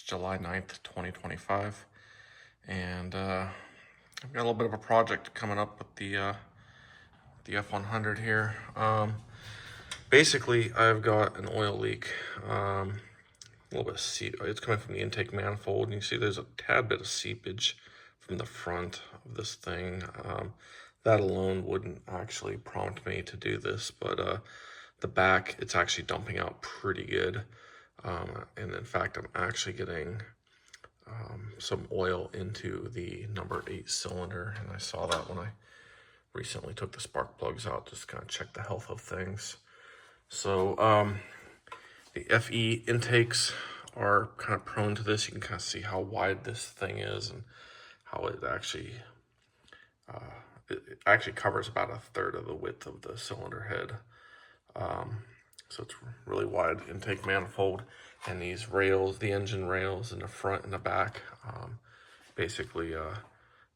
July 9th, 2025, and I've got a little bit of a project coming up with the F100 here. Basically, I've got an oil leak, a little bit of it's coming from the intake manifold, and you see there's a tad bit of seepage from the front of this thing. That alone wouldn't actually prompt me to do this, but the back, it's actually dumping out pretty good. And in fact, I'm actually getting some oil into the number 8 cylinder, and I saw that when I recently took the spark plugs out, just kind of check the health of things. So the FE intakes are kind of prone to this. You can kind of see how wide this thing is and how it actually covers about 1/3 of the width of the cylinder head. So it's really wide intake manifold, and these rails, the engine rails in the front and the back, basically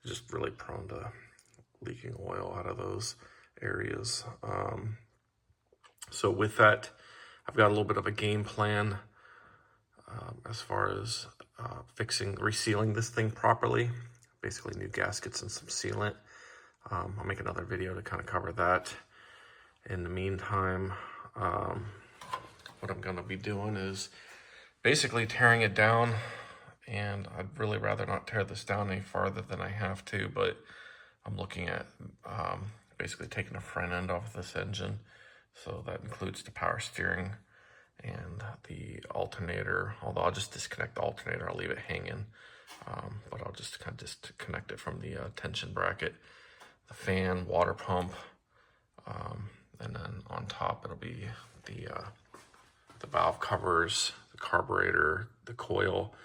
just really prone to leaking oil out of those areas. So with that, I've got a little bit of a game plan as far as resealing this thing properly. Basically new gaskets and some sealant. I'll make another video to kind of cover that. In the meantime, what I'm going to be doing is basically tearing it down, and I'd really rather not tear this down any farther than I have to, but I'm looking at basically taking the front end off this engine. So that includes the power steering and the alternator, although I'll just disconnect the alternator, I'll leave it hanging, but I'll just kind of disconnect it from the tension bracket, the fan, water pump, and then on top it'll be the valve covers, the carburetor, the coil,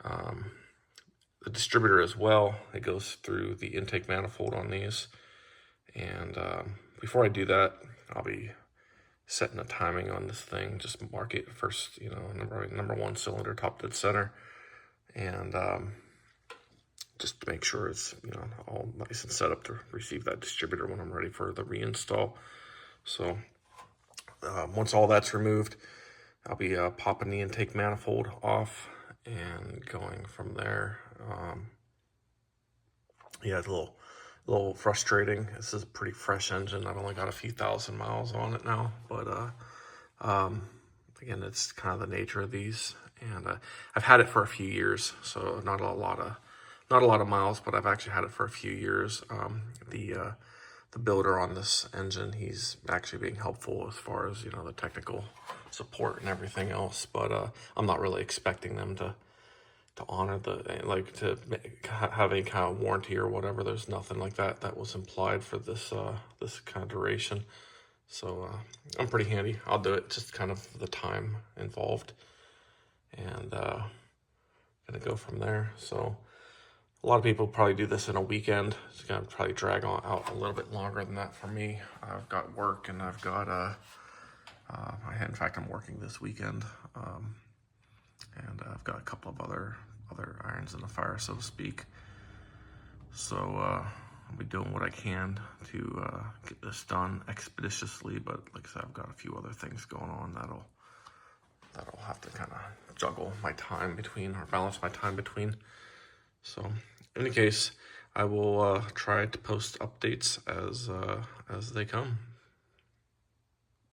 the distributor as well. It goes through the intake manifold on these. And before I do that, I'll be setting a timing on this thing. Just mark it first, number 1 cylinder, top dead center, and just to make sure it's all nice and set up to receive that distributor when I'm ready for the reinstall. So once all that's removed, I'll be popping the intake manifold off and going from there. Yeah, it's a little frustrating. This is a pretty fresh engine. I've only got a few thousand miles on it now, but again, it's kind of the nature of these. And I've had it for a few years, so not a lot of miles, but I've actually had it for a few years. The builder on this engine, he's actually being helpful as far as the technical support and everything else. But I'm not really expecting them to honor to have any kind of warranty or whatever. There's nothing like that was implied for this this kind of duration. So I'm pretty handy. I'll do it, just kind of the time involved, and gonna go from there. So a lot of people probably do this in a weekend. It's gonna probably drag out a little bit longer than that for me. I've got work, and I've got in fact, I'm working this weekend, and I've got a couple of other irons in the fire, so to speak. So I'll be doing what I can to get this done expeditiously, but like I said, I've got a few other things going on that'll have to kind of juggle my time between, or balance my time between. So in any case, I will try to post updates as they come.